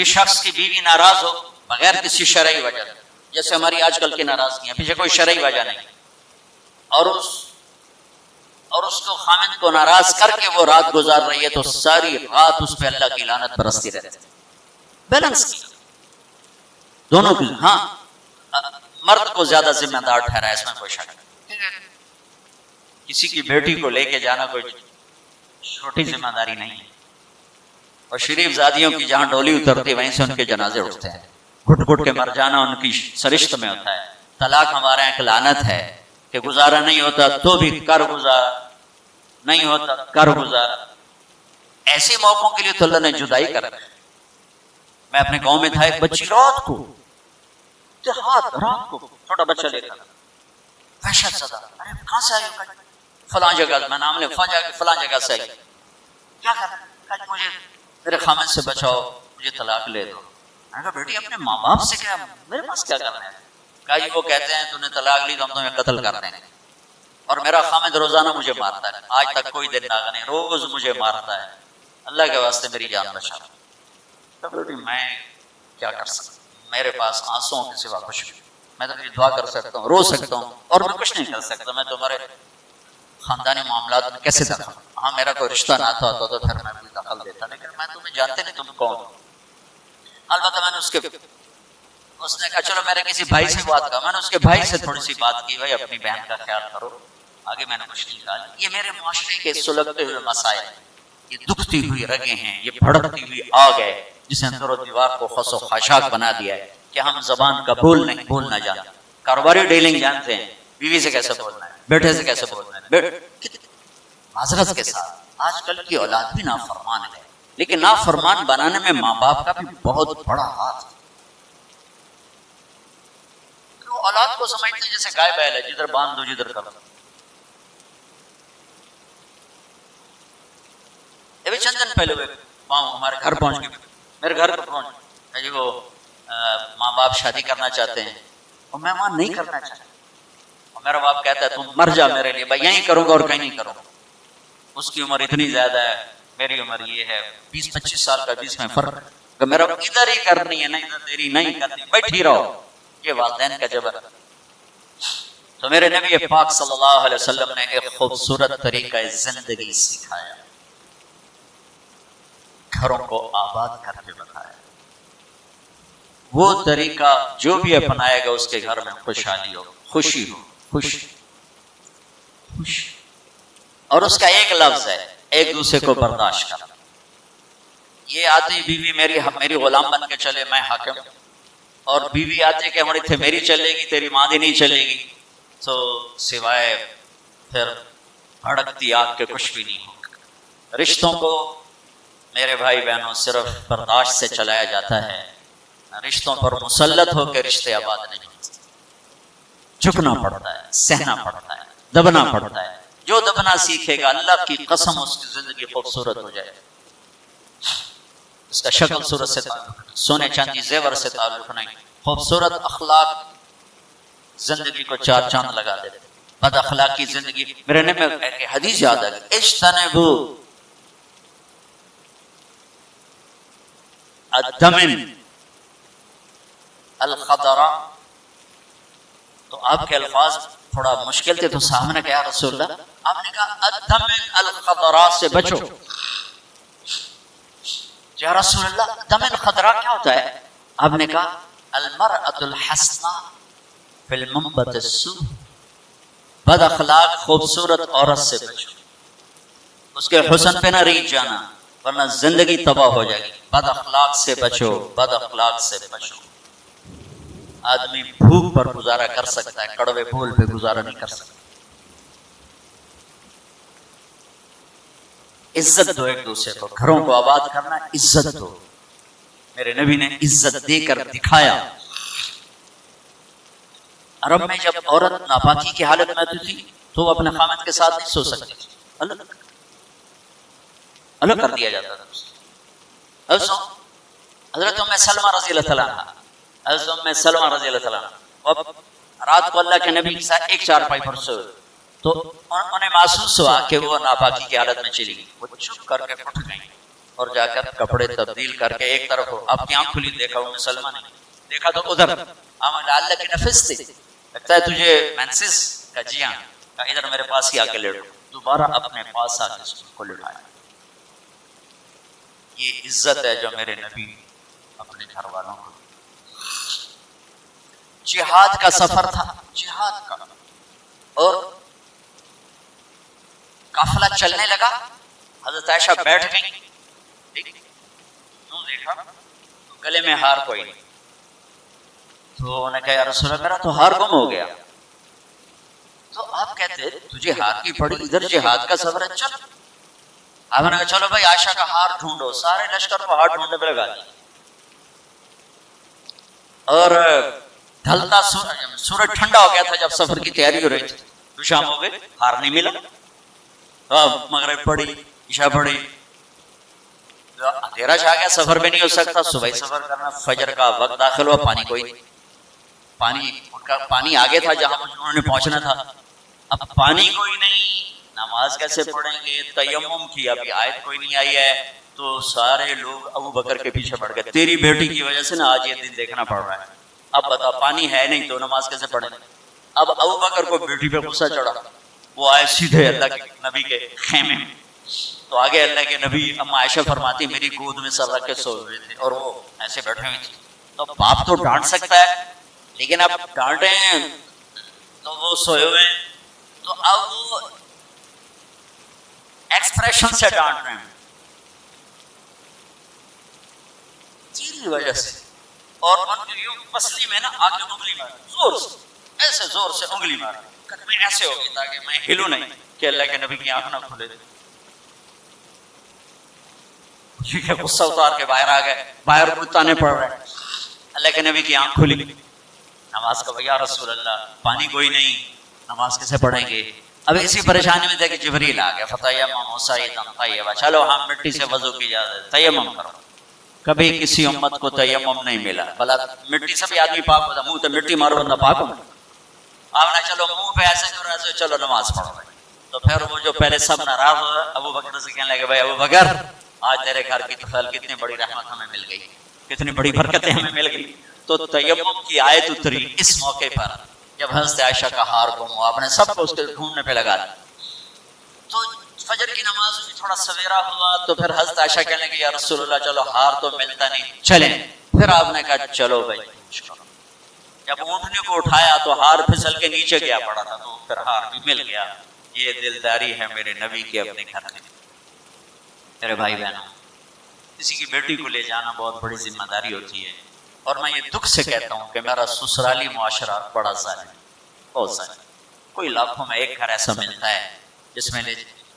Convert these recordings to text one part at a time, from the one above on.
کہ شخص کی بیوی ناراض ہو بغیر کسی شرعی وجہ، جیسے ہماری آج کل کی ناراضگیاں، پیچھے کوئی شرعی وجہ نہیں، اور اس کو خامد کو ناراض کر کے وہ رات گزار رہی ہے، تو ساری رات اس پہ اللہ کی لعنت برستی رہتی ہے۔ بیلنس کی دونوں کی، ہاں مرد کو زیادہ ذمہ دار ٹھہرا، اس میں کوئی شک نہیں۔ کسی کی بیٹی کو لے کے جانا کوئی چھوٹی ذمہ داری نہیں ہے، اور شریف زادیوں کی جہاں ڈولی اترتی وہیں سے ان کے جنازے اٹھتے ہیں، گھٹ گھٹ کے مر جانا ان کی سرشت میں ہوتا ہے۔ طلاق ہمارا ایک لعنت ہے کہ گزارا نہیں ہوتا تو بھی کر گزارا، نہیں ہوتا کر گزارا۔ ایسے موقعوں کے لیے تو اللہ نے جدائی کر رکھا ہے۔ میں اپنے گاؤں میں تھا، ایک بچی رات کو چھوٹا بچہ لے کر وحشت زدہ، ارے کہاں سے آئی ہو؟ فلاں جگہ، میں نام لے فلاں جگہ سے آئی، کیا کر مجھے میرے خامد سے بچاؤ، مجھے طلاق لے دو۔ میں نے کہا بیٹی اپنے ماں باپ سے کیا، میرے پاس کیا کرنا ہے؟ کہا جی وہ کہتے ہیں تو نے طلاق لی تو ہم تمہیں قتل کر دیں گے، اور میرا خامد روزانہ مجھے مارتا ہے، آج تک کوئی دن ناگا نہیں، روز مجھے مارتا ہے، اللہ کے واسطے میری جان بچا۔ بیٹی میں کیا کر سکتا ہوں، میرے پاس آنسوؤں کے سوا کچھ نہیں، میں تو دعا کر سکتا ہوں، رو سکتا ہوں، اور میں کچھ نہیں کر سکتا۔ میں تمہارے خاندانی معاملات میں کیسے دخل، ہاں میرا کوئی رشتہ نہ تھا تو پھر میں کوئی دخل دیتا، لیکن میں تمہیں جانتے نہیں تم کون ہو۔ البتہ میں نے اس نے کہا چلو میرے کسی بھائی سے بات کر، میں نے اس کے بھائی سے تھوڑی سی بات کی، بھائی اپنی بہن کا خیال کرو، آگے میں نے کچھ نہیں کہا۔ یہ میرے معاشرے کے سلگتے ہوئے مسائل، یہ دکھتی ہوئی رگیں ہیں، یہ بھڑکتی ہوئی آگ ہے جس نے در و دیوار کو خس و خاشاک بنا دیا ہے کہ ہم زبان کا بولنا جانتے، کاروباری ڈیلنگ جانتے ہیں، بیوی سے کیسے بولنا ہے، بیٹے سے کیسے بولنا ہے، معذرت کے ساتھ آج کل کی اولاد بھی نافرمان ہے، لیکن نافرمان بنانے میں ماں باپ کا بھی بہت بڑا ہاتھ ہے۔ اولاد کو سمجھتے ہیں جیسے گائے بیل ہے، جدھر باندھ دو جدھر کرو۔ ابھی چند دن پہلے ہمارے گھر پہنچ گئے، میرے گھر پر پہنچ گئے، جی وہ ماں باپ شادی کرنا چاہتے ہیں اور میں وہاں نہیں کرنا چاہتا، اور میرا باپ کہتا ہے تم مر جا میرے لیے، بھائی یہیں کروں گا اور کہیں نہیں کروں گا۔ اس کی عمر اتنی زیادہ ہے، میری عمر یہ ہے، 20-25 سال کا 20 میں فرق ہے، کہ میرا ادھر ہی کرنی ہے، نہیں ادھر تیری نہیں کرنی، بیٹھی رہو۔ یہ والدین کا جبر ہے۔ تو میرے نبی پاک صلی اللہ علیہ وسلم نے ایک خوبصورت طریقہ زندگی سکھایا، گھروں کو آباد کر کے بتایا۔ وہ طریقہ جو بھی اپنائے گا اس کے گھر میں خوشحالی ہو، خوشی ہو، خوش۔ اور اس کا ایک لفظ ہے، ایک دوسرے کو برداشت کرنا۔ یہ آتی بیوی میری غلام بن کے چلے، میں حاکم، اور بیوی آتی کہ ہماری تھے میری چلے گی تیری ماں دی نہیں چلے گی، تو سوائے پھر بھڑکتی آگ کے کچھ بھی نہیں ہوگا۔ رشتوں کو میرے بھائی بہنوں صرف برداشت سے چلایا جاتا ہے، رشتوں پر مسلط ہو کے رشتے آباد نہیں ہوتے، جھکنا پڑتا ہے، سہنا پڑتا ہے، دبنا پڑتا ہے۔ جو دبنا سیکھے گا اللہ کی قسم اس کی زندگی خوبصورت ہو جائے، اس کا شکل صورت سے تعلق، سونے چاندی زیور سے تعلق نہیں، خوبصورت اخلاق زندگی کو چار چاند لگا دیتے۔ بد اخلاقی زندگی، میرے نبی ایک حدیث یاد ہے، اجتنبو الدمن الخضرا۔ تو آپ کے الفاظ تھوڑا مشکل تھے، تو صاحب نے کہا رسول اللہ، آپ نے کہا الدمن الخضرا سے بچو۔ یا رسول اللہ دمن خضرا کیا ہوتا ہے؟ آپ نے کہا المرأة الحسناء فی المنبت السوء، بد اخلاق خوبصورت عورت سے بچو، اس کے حسن پہ نہ ریچھ جانا ورنہ زندگی تباہ ہو جائے گی۔ بد اخلاق سے بچو، بد اخلاق سے بچو۔ آدمی بھوک پر گزارا کر سکتا ہے، کڑوے بول پہ گزارا نہیں کر سکتا۔ عزت دو ایک دوسرے کو، گھروں کو آباد کرنا، عزت دو۔ میرے نبی نے عزت دے کر دکھایا۔ عرب میں جب عورت ناپاکی کی حالت میں آتی تھی تو وہ اپنے خامد کے ساتھ نہیں سو سکتی تھی، الگ کر دیا جاتا تھا۔ حضرت ام سلمہ رضی اللہ تعالیٰ عنہ، حضرت ام سلمہ رضی اللہ تعالیٰ عنہ رات کو اللہ کے نبی کے ساتھ ایک چارپائی پر سوئے، تو انہیں محسوس ہوا کہ وہ ناپاکی کی حالت میں چلی گئی، وہ چپ کر کے اٹھ گئیں اور جا کر کپڑے تبدیل کر کے ایک طرف ہو، آپ کی آنکھ کھلی، دیکھا وہ مسلمان نہیں، دیکھا تو ادھر اللہ کی نفس تھی، لگتا ہے تجھے مینسس کا، جی ہاں، ادھر میرے پاس ہی آ کے لیٹو، دوبارہ اپنے پاس آ کے اس کو لٹایا۔ یہ عزت ہے جو میرے نبی اپنے گھر والوں کو۔ جہاد کا سفر تھا، جہاد کا، اور قافلہ چلنے لگا، حضرت عائشہ بیٹھ گئی، دیکھا گلے میں ہار کوئی نہیں، تو انہوں نے کہا یا رسول اللہ میرا تو ہار گم ہو گیا، تو آپ کہتے تجھے ہار کی پڑی، ادھر جہاد کا سفر ہے، چل۔ آپ نے کہا چلو بھائی عائشہ کا ہار ڈھونڈو، سارے لشکر کو ہار ڈھونڈنے پہ لگا دیا، اور ڈھلتا سورج ٹھنڈا ہو گیا تھا جب سفر کی تیاری ہو رہی تھی، تو شام ہو گئے، ہار نہیں ملا، مغرب پڑی، عشاء پڑی، اندھیرا چھا گیا، سفر بھی نہیں ہو سکتا، صبح سفر کرنا، فجر کا وقت داخل ہوا، پانی کوئی نہیں، پانی آگے تھا جہاں انہوں نے پہنچنا تھا، اب پانی کوئی نہیں، نماز کیسے پڑھیں گے، تیمم کی ابھی آیت کوئی نہیں آئی ہے، تو سارے لوگ ابو بکر کے پیچھے پڑ گئے، تیری بیٹی کی وجہ سے نا آج یہ دن دیکھنا پڑ رہا ہے، اب بتا پانی ہے نہیں تو نماز کیسے پڑھیں گے۔ اب ابو بکر کو بیٹی پہ غصہ چڑھا، وہ آئے سیدھے اللہ کے نبی کے خیمے میں، تو آگے اللہ کے نبی اما عائشہ فرماتی میری گود میں سر رکھ کے سوئے ہوئے تھے، اور وہ ایسے بیٹھے ہوئے تھے، تو باپ تو ڈانٹ سکتا ہے، لیکن اب ڈانٹے ہیں تو وہ سوئے ہوئے ہیں، تو اب وہ ایکسپریشن سے ڈانٹ رہے ہیں تیری وجہ سے، اور ان کی یوں پسلی میں نا آگے انگلی مار، زور سے، ایسے زور سے انگلی مار، میں ایسے ہو گئی تاکہ میں ہلوں نہیں کہ اللہ کے نبی کی آنکھ نہ کھلے، یہ غصہ اتار کے باہر آ گئے، باہر تانے پڑ رہے ہیں، اللہ کے نبی کی آنکھ کھلی، نماز کا یا رسول اللہ پانی کوئی نہیں، نماز کیسے پڑھیں گے؟ اب اسی پریشانی میں تھے کہ جبریل آ گیا، فتیمموا صعیدا طیبا، چلو ہم مٹی سے وضو کی اجازت، تیمم کرو۔ کبھی کسی امت کو تیمم نہیں ملا، بلا مٹی سے بھی آدمی پاک ہوتا، منہ تو مٹی مارو بندہ پاک ہوتا، آپ نے چلو منہ پہ ایسے کرو ایسے، چلو نماز پڑھو۔ تو پھر وہ جو پہلے سب ناراض ہوئے، ابو بکر سے کہنے لگے بھائی ابو بکر آج تیرے گھر کی طفل کتنی بڑی رحمت ہمیں مل گئی، کتنی بڑی برکتیں ہمیں مل گئی۔ تو تیمم کی آیت اتری اس موقع پر جب حضرت عائشہ کا ہار گم ہوا، آپ نے سب کو اس کے ڈھونڈنے پہ لگا دیا، تو فجر کی نماز میں تھوڑا سویرا ہوا، تو پھر حضرت عائشہ کہنے لگی یا رسول اللہ چلو ہار تو ملتا نہیں، چلیں، پھر آپ نے کہا چلو بھائی، جب اونٹنے کو اٹھایا تو ہار پھسل کے نیچے گیا پڑا تھا، تو پھر ہار بھی مل گیا۔ یہ دلداری ہے میرے نبی کی اپنے گھر میں۔ میرے بھائی بہنوں، کسی کی بیٹی کو لے جانا بہت بڑی ذمہ داری ہوتی ہے، اور میں یہ دکھ سے کہتا ہوں کہ میرا سسرالی معاشرہ بڑا ظالم، بہت ظالم۔ کوئی لاکھوں میں ایک گھر ایسا ملتا ہے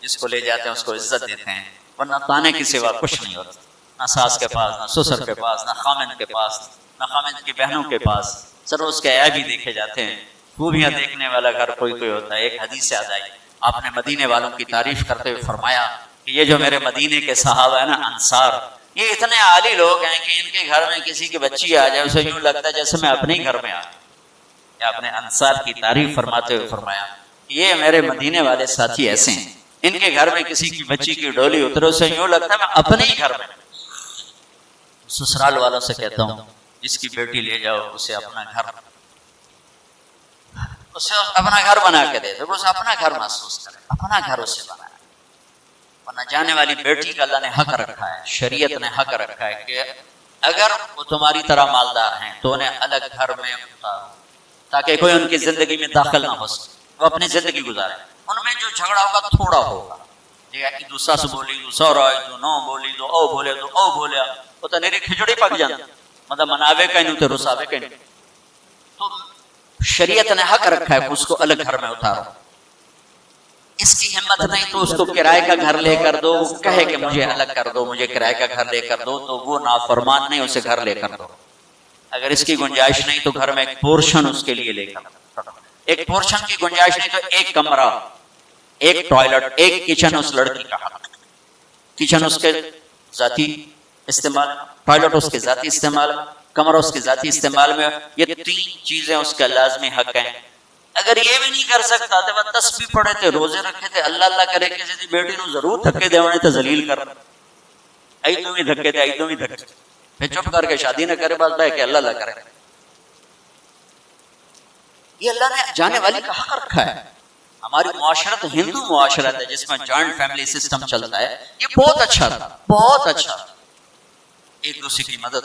جس کو لے جاتے ہیں اس کو عزت دیتے ہیں، ورنہ تانے کے سوا کچھ نہیں ہوتا، نہ ساس کے پاس، نہ سسر کے پاس، نہ خامند کے پاس، نہ خامند کی بہنوں کے پاس، صرف اس کے عیب ہی دیکھے جاتے ہیں۔ خوبیاں دیکھنے والا گھر کوئی کوئی ہوتا ہے۔ ایک حدیث یاد آئی، آپ نے مدینے والوں کی تعریف کرتے ہوئے فرمایا کہ یہ جو میرے مدینے کے صحابہ ہیں نا، انصار، یہ اتنے عالی لوگ ہیں کہ ان کے گھر میں کسی کی بچی آ جائے اسے یوں لگتا ہے جیسے میں اپنے ہی گھر میں آ گیا۔ آپ نے انصار کی تعریف فرماتے ہوئے فرمایا یہ میرے مدینے والے ساتھی ایسے ہیں، ان کے گھر میں کسی کی بچی کی ڈولی اترے اسے یوں لگتا ہے میں اپنے ہی گھر میں۔ سسرال والوں سے کہتا ہوں جس کی بیٹی لے جاؤ اسے اپنا گھر بنا کے دے دو، اسے اپنا گھر محسوس کرے، اپنا گھر اسے بنائے۔ ورنہ جانے والی بیٹی کا اللہ نے حق رکھا ہے، شریعت نے حق رکھا ہے کہ اگر وہ تمہاری طرح مالدار ہیں تو انہیں الگ گھر میں اتارو تاکہ کوئی ان کی زندگی میں داخل نہ ہو سکے، وہ اپنی زندگی گزارے۔ ان میں جو جھگڑا ہوگا تھوڑا ہوگا، دو سس بولی، دو سو رائے، دو نو بولی، دو او بولے، دو او بولیا، وہ تو میری کھچڑی پک جانا، مطلب مناوے کہیں تو رساوے کہیں۔ تو شریعت نے حق رکھا ہے اس کو الگ گھر میں اتارو۔ اس کی ہمت نہیں تو اس کو کرائے کا گھر لے کر دو، وہ کہے کہ مجھے الگ کر دو، مجھے کرائے کا گھر لے کر دو، تو وہ نافرمان نہیں، اسے گھر لے کر دو۔ اگر اس کی گنجائش نہیں تو گھر میں ایک پورشن اس کے لیے لے کر دو۔ ایک پورشن کی گنجائش نہیں تو ایک کمرہ، ایک ٹوائلٹ، ایک کچن اس لڑکی کا حق۔ کچن اس کے ذاتی استعمال، ٹوائلٹ اس کے ذاتی استعمال، کمرہ اس کے ذاتی استعمال میں، یہ تین چیزیں اس کا لازمی حق ہیں۔ اگر یہ بھی نہیں کر سکتا تو وہ تسبیح پڑھے تھے، روزے رکھے تھے، اللہ اللہ کرے کسی دی بیٹی نو ضرور تھکے دیونے تے ذلیل کر۔ ایدوں ہی دھکے تھے، ایدوں ہی دھکے، پھر چپ کر کے شادی نہ کرے، بس بہ کہ اللہ اللہ کرے. یہ اللہ نے جانے والی کا حق رکھا ہے. ہماری معاشرت ہندو معاشرت ہے جس میں جوائنٹ فیملی سسٹم چلتا ہے، یہ بہت اچھا تھا، بہت اچھا. ایک دوسرے کی مدد.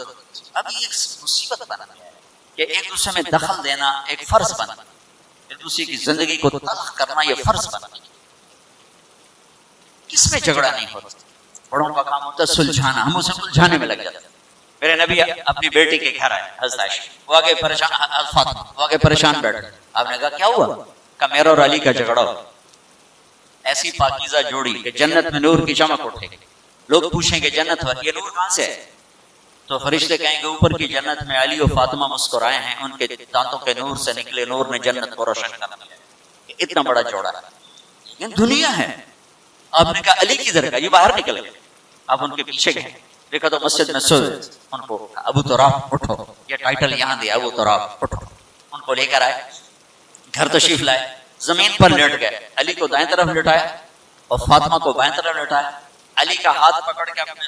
ابھی ایک مصیبت بنا ہے کہ ایک دوسرے میں دخل دینا ایک فرض بنا، ایک دوسرے کی زندگی کو تلخ کرنا یہ فرض بنا. کس میں جھگڑا نہیں ہوتا، بڑوں کا کام ہوتا ہے سلجھانا، ہم اسے سلجھانے میں لگ جاتے ہیں. میرے نبی اپنی بیٹی کے گھر آئے، حضرت عائشہ، وہ آگے پریشان، فاطمہ وہ آگے پریشان بیٹھے. آپ نے کہا کیا ہوا؟ کہ میرا اور علی کا جھگڑا ہو. ایسی پاکیزہ جوڑی کہ جنت میں نور کی چمک اٹھے گی. لوگ پوچھیں گے جنت یہ نور کہاں سے ہے؟ تو فرشتے کہیں گے اوپر کی جنت میں علی و فاطمہ مسکرائے ہیں، ان کے دانتوں کے نور سے نکلے نور نے جنت کو روشن کر دیا. اتنا بڑا جوڑا ہے، یہ دنیا ہے. آپ نے کہا علی کدھر کا؟ یہ باہر نکل گئے. آپ ان کے پیچھے گئے، دیکھا تو مسجد میں سو ان کو ابو تراب اٹھو، یہ ٹائٹل یہاں دیا ابو تراب اٹھو. ان کو لے کر آئے، گھر تشریف لائے، زمین پر لیٹ گئے. علی کو دائیں طرف لٹایا اور فاطمہ کو بائیں طرف لٹایا. علی کا ہاتھ پکڑ کے اپنے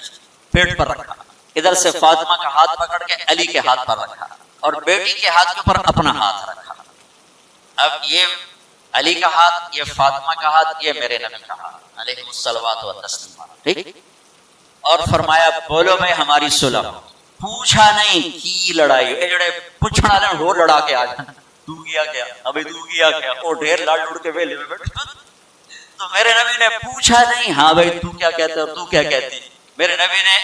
پیٹ پر رکھا، ادھر سے فاطمہ کا ہاتھ پکڑ کے علی کے ہاتھ پر رکھا اور بیٹی کے ہاتھ کے اوپر اپنا ہاتھ رکھا. اب یہ علی کا ہاتھ، یہ فاطمہ کا ہاتھ، یہ میرے نبی کا ہاتھ علیہ الصلوات والتسلیمات. ٹھیک. اور فرمایا بولو بھائی ہماری صلح. پوچھا نہیں کی لڑائی، اے جڑے پوچھنا لیں ہو لڑا کے آ جائیں. تو کیا کیا ابھی تو کیا کیا، وہ ڈھیر لاڑ اڑ کے ویلے میں بیٹھے. تو میرے نبی نے پوچھا نہیں ہاں بھائی تو کیا کہتے اور تو کیا کہتی. میرے نبی نے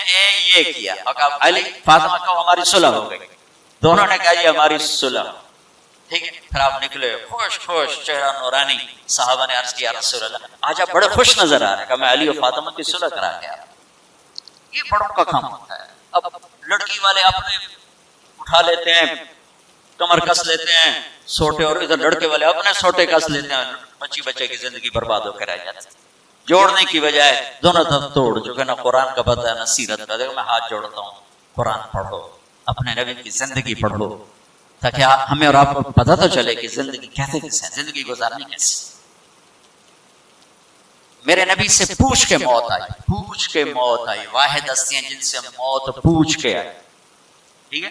یہ کیا اور کہا علی فاطمہ کہو ہماری صلح ہو گئی. دونوں نے کہا یہ ہماری صلح. ٹھیک ہے. پھر آپ نکلے خوش خوش، چہرہ نورانی. صحابہ نے عرض کیا رسول اللہ آج آپ بڑے خوش نظر آ رہے. کہ میں علی و فاطمہ کی صلح کرا گیا. یہ بڑوں کا کام ہوتا ہے. اب لڑکی والے اپنے اٹھا لیتے ہیں، کمر کس لیتے ہیں سوٹے، اور ادھر لڑکے والے اپنے سوٹے کس لیتے ہیں. بچی بچے کی زندگی برباد ہو کر رہ جاتی ہے. جوڑنے کی بجائے دونوں طرف توڑ، جو کہ نہ قرآن کا پتہ ہے نہ سیرت کا. دیکھو میں ہاتھ جوڑتا ہوں، قرآن پڑھو، اپنے نبی کی زندگی پڑھو، تاکہ ہمیں اور آپ کو پتہ تو چلے کہ زندگی کیسے کیسے ہے، زندگی گزارنی کیسے. میرے نبی سے پوچھ کے موت آئی، پوچھ کے موت آئی. واحد ہستیاں جن سے موت پوچھ کے آئی. ٹھیک ہے.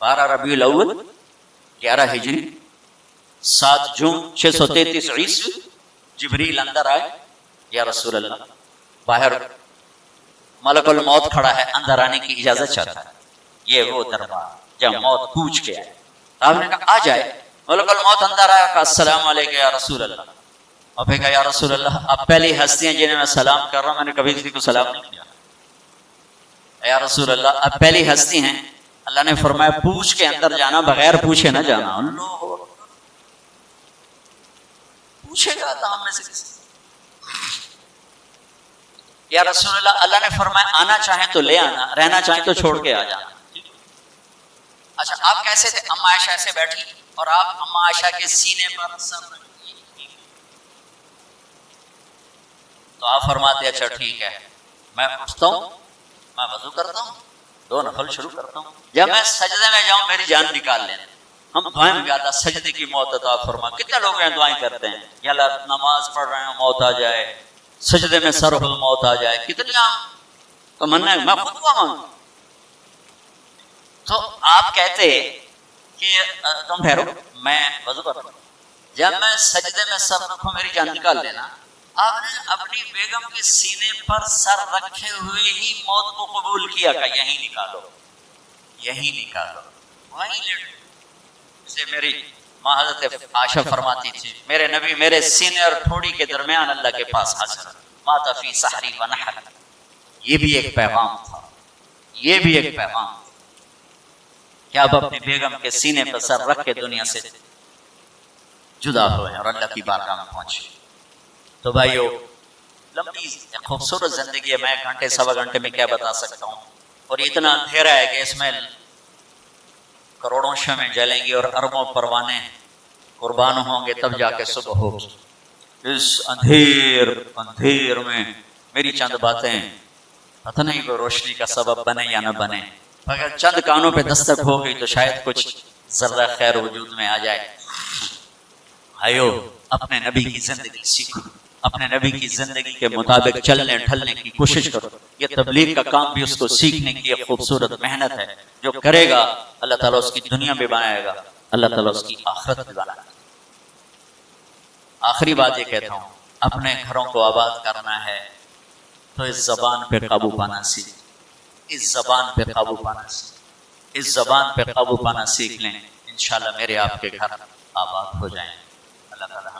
12 ربیع الاول 11 ہجری 7 جون 633 عیسوی جبریل اندر آئے. یا رسول اللہ باہر ملک الموت کھڑا ہے، اندر آنے کی اجازت چاہتا ہے. یہ وہ دربار جب موت پوچھ کے آئے. آپ نے کہا آ جائے. ملک الموت اندر آیا، کہا السلام علیکم یا رسول اللہ. اور پھر کہا یا رسول اللہ آپ پہلی ہستیاں جنہیں میں سلام کر رہا ہوں، میں نے کبھی کسی کو سلام نہیں کیا. یا رسول اللہ آپ پہلی ہستی ہیں. اللہ نے فرمایا پوچھ کے اندر جانا، بغیر پوچھے نہ جانا. اللہ پوچھے گا تو ہم میں سے کسی. یا رسول اللہ اللہ نے فرمایا آنا چاہیں تو لے آنا، رہنا چاہیں تو چھوڑ کے آ جانا. اچھا آپ کیسے تھے؟ اما عائشہ ایسے بیٹھی اور آپ اما عائشہ کے سینے پر سر رکھیے. تو آپ فرماتے اچھا ٹھیک ہے. میں اٹھتا ہوں، میں وضو کرتا ہوں، 2 نفل شروع کرتا ہوں. جب میں سجدے میں جاؤں میری جان نکال لینا. ہم دعائیں میں اللہ سجدے کی موت عطا فرما. کتنے لوگ ہیں دعائیں کرتے ہیں یا اللہ نماز پڑھ رہے ہیں موت آ جائے، سجدے میں سر ہو موت آ جائے. کتنی تمنا ہے. میں خود دعا مانگوں. تو آپ کہتے کہ تم ٹھہرو میں وضو کرتا ہوں، جب میں سجدے میں سر رکھوں میری جان نکال لینا. آپ نے اپنی بیگم کے سینے پر سر رکھے ہوئے ہی موت کو قبول کیا کہ یہیں نکالو، یہیں نکالو، وہیں لیٹ. سے میری ماں حضرت عائشہ فرماتی تھی میرے نبی میرے سینے اور ٹھوڑی کے درمیان اللہ کے پاس حاضر مات فی سحری و نحر. یہ بھی ایک پیغام تھا، یہ بھی ایک پیغام تھا کہ آپ اپنی بیگم کے سینے پر سر رکھ کے دنیا سے جدا ہوئے اور اللہ کی بارگاہ میں پہنچے. تو بھائیو لمبی خوبصورت زندگی ہے. میں گھنٹے سوا گھنٹے میں کیا بتا سکتا ہوں. اور اتنا اندھیرا ہے کہ اس میں کروڑوں شمعیں جلیں گی اور اربوں پروانے قربان ہوں گے تب جا کے صبح ہوگی. اس اندھیر میں میری چند باتیں پتہ نہیں کوئی روشنی کا سبب بنے یا نہ بنے. اگر چند کانوں پہ دستک ہو گئی تو شاید کچھ ذرہ خیر وجود میں آ جائے. آئیو اپنے نبی کی زندگی سیکھو. اپنے نبی کی زندگی کے مطابق چلنے ڈھلنے کی کوشش کرو. یہ تبلیغ کا کام بھی اس کو سیکھنے کی ایک خوبصورت محنت ہے. جو کرے گا اللہ تعالیٰ اس کی دنیا بھی بنائے گا, اللہ تعالیٰ اس کی آخرت بھی بنائے گا. آخری بات یہ کہتا ہوں, اپنے گھروں کو آباد کرنا ہے تو اس زبان پہ قابو پانا سیکھ, اس زبان پہ قابو پانا سیکھ, اس زبان پہ قابو پانا سیکھ لیں, انشاءاللہ میرے آپ کے گھر آباد ہو جائیں. اللہ تعالیٰ